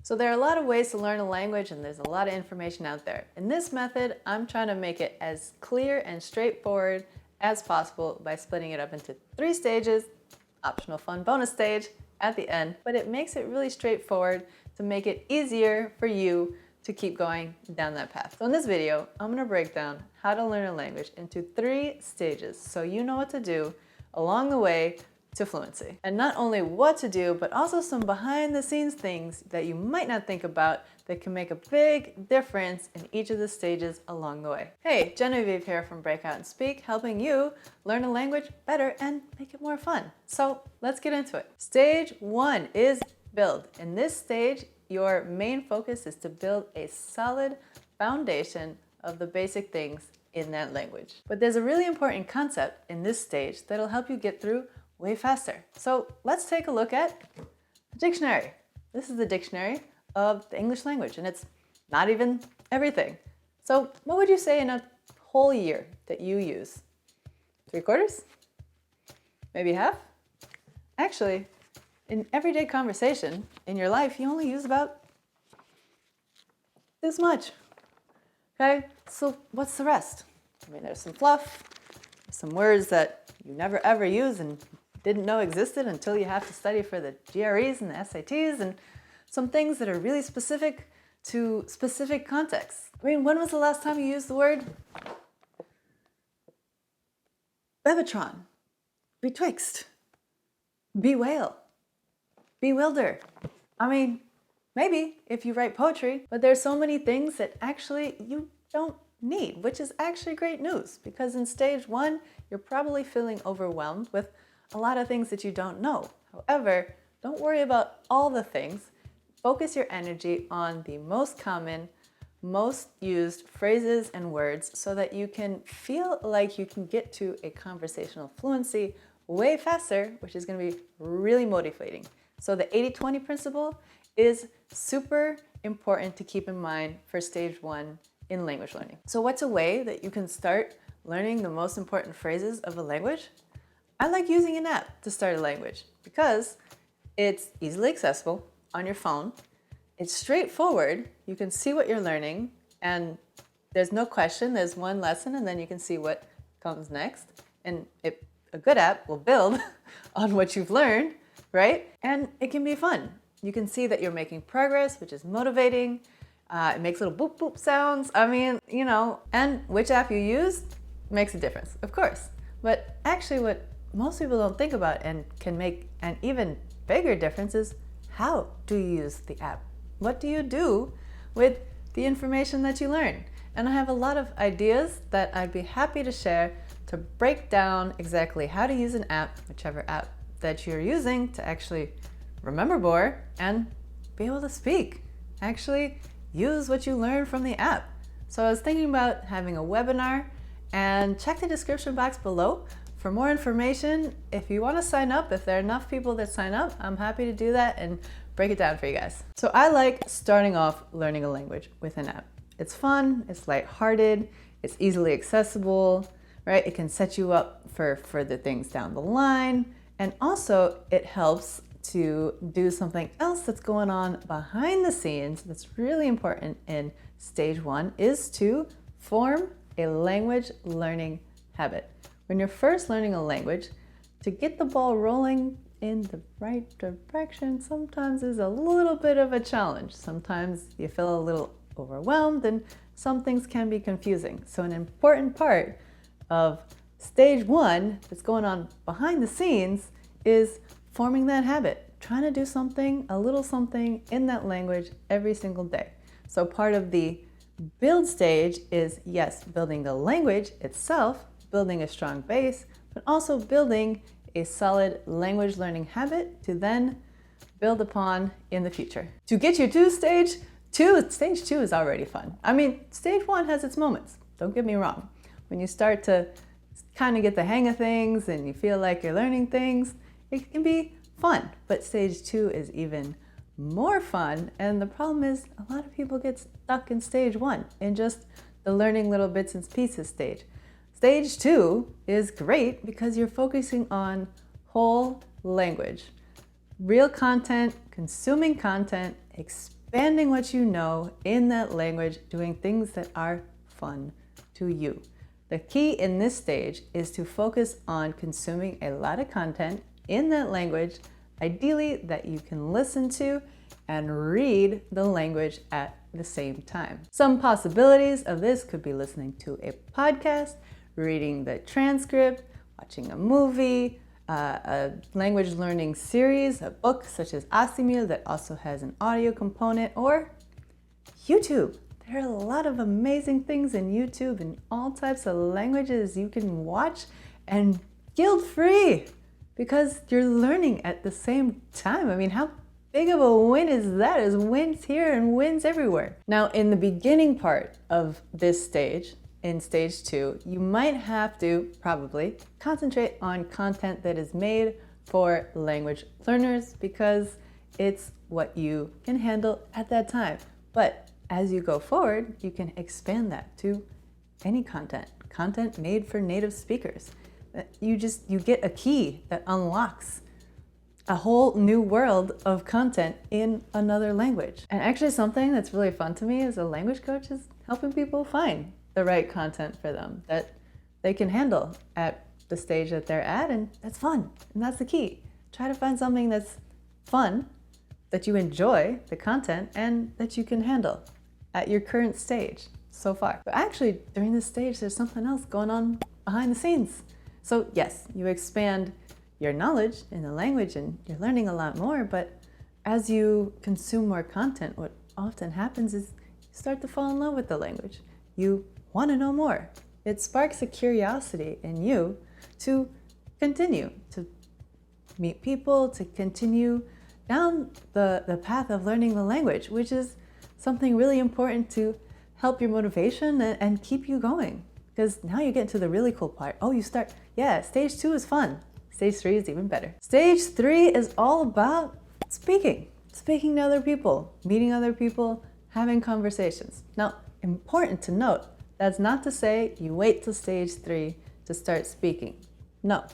So there are a lot of ways to learn a language and there's a lot of information out there. In this method, I'm trying to make it as clear and straightforward as possible by splitting it up into 3 stages, optional fun bonus stage at the end, but it makes it really straightforward to make it easier for you to keep going down that path. So in this video, I'm going to break down how to learn a language into 3 stages so you know what to do along the way to fluency. And not only what to do, but also some behind the scenes things that you might not think about that can make a big difference in each of the stages along the way. Hey, Genevieve here from Breakout and Speak, helping you learn a language better and make it more fun. So let's get into it. Stage 1 is build. In this stage, your main focus is to build a solid foundation of the basic things in that language. But there's a really important concept in this stage that'll help you get through way faster. So let's take a look at the dictionary. This is the dictionary of the English language, and it's not even everything. So what would you say in a whole year that you use? 3/4? Maybe half? Actually, in everyday conversation in your life, you only use about this much. Okay, so what's the rest? I mean, there's some fluff, some words that you never ever use and didn't know existed until you have to study for the GREs and the SATs, and some things that are really specific to specific contexts. I mean, when was the last time you used the word bevatron, betwixt, bewail, bewilder? I mean, maybe if you write poetry, but there's so many things that actually you don't need, which is actually great news, because in stage 1, you're probably feeling overwhelmed with a lot of things that you don't know. However, don't worry about all the things. Focus your energy on the most common, most used phrases and words so that you can feel like you can get to a conversational fluency way faster, which is going to be really motivating. So the 80-20 principle is super important to keep in mind for stage 1 in language learning. So what's a way that you can start learning the most important phrases of a language? I like using an app to start a language because it's easily accessible on your phone. It's straightforward. You can see what you're learning and there's no question. There's one lesson and then you can see what comes next. And a good app will build on what you've learned, right? And it can be fun. You can see that you're making progress, which is motivating. It makes little boop boop sounds. I mean, you know, and which app you use makes a difference, of course. But actually what most people don't think about and can make an even bigger difference is how do you use the app? What do you do with the information that you learn? And I have a lot of ideas that I'd be happy to share to break down exactly how to use an app, whichever app that you're using, to actually remember more and be able to speak. Actually use what you learn from the app. So I was thinking about having a webinar, and check the description box below for more information. If you want to sign up, if there are enough people that sign up, I'm happy to do that and break it down for you guys. So I like starting off learning a language with an app. It's fun, it's lighthearted, it's easily accessible, right? It can set you up for further things down the line. And also it helps to do something else that's going on behind the scenes that's really important in stage 1, is to form a language learning habit. When you're first learning a language, to get the ball rolling in the right direction sometimes is a little bit of a challenge. Sometimes you feel a little overwhelmed and some things can be confusing. So an important part of stage 1 that's going on behind the scenes is forming that habit, trying to do something, a little something in that language every single day. So part of the build stage is, yes, building the language itself, building a strong base, but also building a solid language learning habit to then build upon in the future. To get you to stage 2 is already fun. I mean, stage 1 has its moments, don't get me wrong. When you start to kind of get the hang of things and you feel like you're learning things, it can be fun. But stage 2 is even more fun, and the problem is a lot of people get stuck in stage 1 in just the learning little bits and pieces stage. Stage 2 is great because you're focusing on whole language, real content, consuming content, expanding what you know in that language, doing things that are fun to you. The key in this stage is to focus on consuming a lot of content in that language, ideally that you can listen to and read the language at the same time. Some possibilities of this could be listening to a podcast, reading the transcript, watching a movie, a language learning series, a book such as Asimil that also has an audio component, or YouTube. There are a lot of amazing things in YouTube in all types of languages you can watch, and guilt-free because you're learning at the same time. I mean, how big of a win is that? There's wins here and wins everywhere. Now, in the beginning part of this stage, in stage 2, you might have to probably concentrate on content that is made for language learners because it's what you can handle at that time. But as you go forward, you can expand that to any content made for native speakers. You get a key that unlocks a whole new world of content in another language. And actually something that's really fun to me as a language coach is helping people find the right content for them that they can handle at the stage that they're at, and that's fun. And that's the key. Try to find something that's fun, that you enjoy the content, and that you can handle at your current stage so far. But actually, during this stage, there's something else going on behind the scenes. So yes, you expand your knowledge in the language and you're learning a lot more, but as you consume more content, what often happens is you start to fall in love with the language. You want to know more. It sparks a curiosity in you to continue to meet people, to continue down the path of learning the language, which is something really important to help your motivation and keep you going. Because now you get to the really cool part. Oh, stage 2 is fun. Stage 3 is even better. Stage 3 is all about speaking to other people, meeting other people, having conversations. Now, important to note, that's not to say you wait till stage 3 to start speaking. No,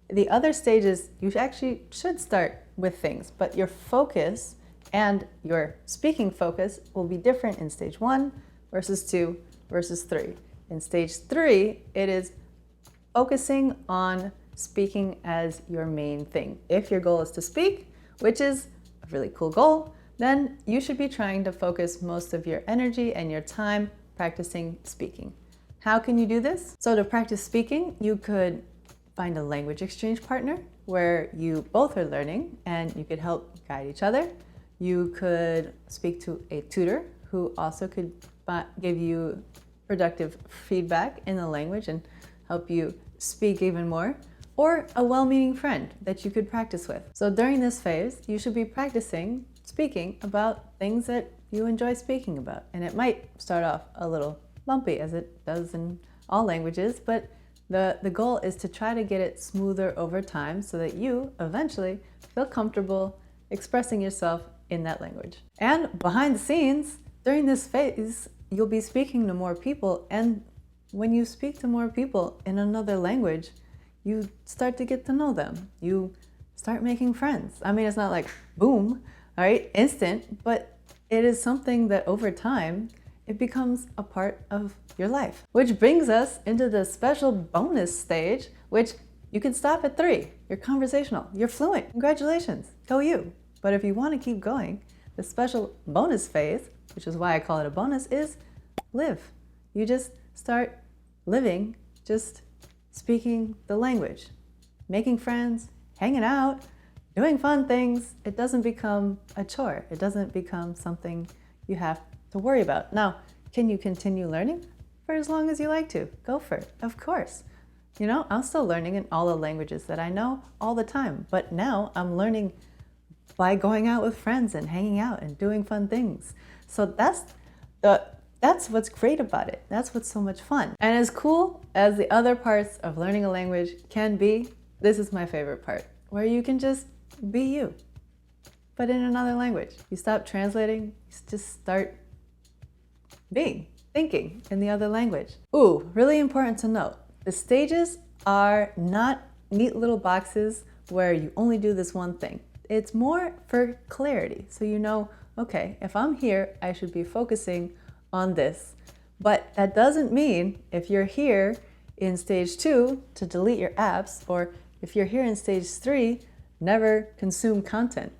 the other stages, you actually should start with things, but your focus and your speaking focus will be different in stage 1 versus 2 versus 3. In stage 3, it is focusing on speaking as your main thing. If your goal is to speak, which is a really cool goal, then you should be trying to focus most of your energy and your time practicing speaking. How can you do this? So to practice speaking, you could find a language exchange partner where you both are learning and you could help guide each other. You could speak to a tutor who also could give you productive feedback in the language and help you speak even more, or a well-meaning friend that you could practice with. So during this phase, you should be practicing speaking about things that you enjoy speaking about. And it might start off a little bumpy, as it does in all languages, but the goal is to try to get it smoother over time so that you eventually feel comfortable expressing yourself in that language. And behind the scenes, during this phase, you'll be speaking to more people, and when you speak to more people in another language, you start to get to know them. You start making friends. I mean, it's not like boom, all right, instant, but it is something that over time, it becomes a part of your life. Which brings us into the special bonus stage, which you can stop at 3. You're conversational, you're fluent. Congratulations, go you. But if you want to keep going, the special bonus phase, which is why I call it a bonus, is live. You just start living, just speaking the language, making friends, hanging out, doing fun things. It doesn't become a chore. It doesn't become something you have to worry about. Now, can you continue learning for as long as you like to? Go for it, of course. You know, I'm still learning in all the languages that I know all the time, but now I'm learning by going out with friends and hanging out and doing fun things. So that's what's great about it. That's what's so much fun. And as cool as the other parts of learning a language can be, this is my favorite part, where you can just be you, but in another language. You stop translating, you just start thinking in the other language. Ooh, really important to note, the stages are not neat little boxes where you only do this one thing. It's more for clarity, so you know okay, if I'm here, I should be focusing on this. But that doesn't mean if you're here in stage 2 to delete your apps, or if you're here in stage 3, never consume content.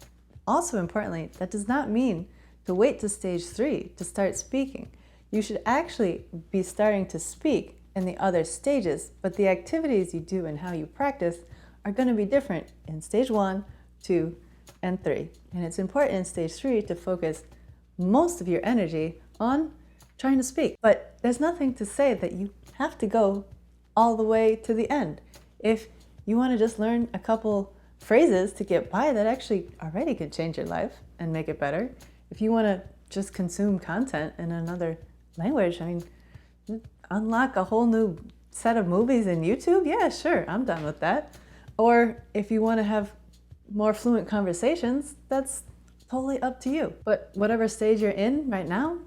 Also importantly, that does not mean to wait to stage 3 to start speaking. You should actually be starting to speak in the other stages, but the activities you do and how you practice are going to be different in stage 1, 2, and 3. And it's important in stage 3 to focus most of your energy on trying to speak. But there's nothing to say that you have to go all the way to the end. If you want to just learn a couple phrases to get by, that actually already could change your life and make it better. If you want to just consume content in another language, I mean, unlock a whole new set of movies in YouTube? Yeah, sure, I'm done with that. Or if you want to have more fluent conversations, that's totally up to you. But whatever stage you're in right now,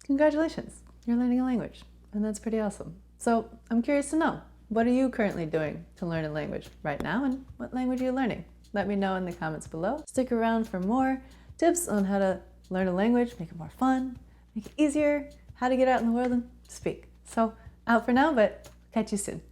congratulations, you're learning a language, and that's pretty awesome. So I'm curious to know, what are you currently doing to learn a language right now, and what language are you learning? Let me know in the comments below. Stick around for more tips on how to learn a language, make it more fun, make it easier, how to get out in the world and speak. So out for now, but catch you soon.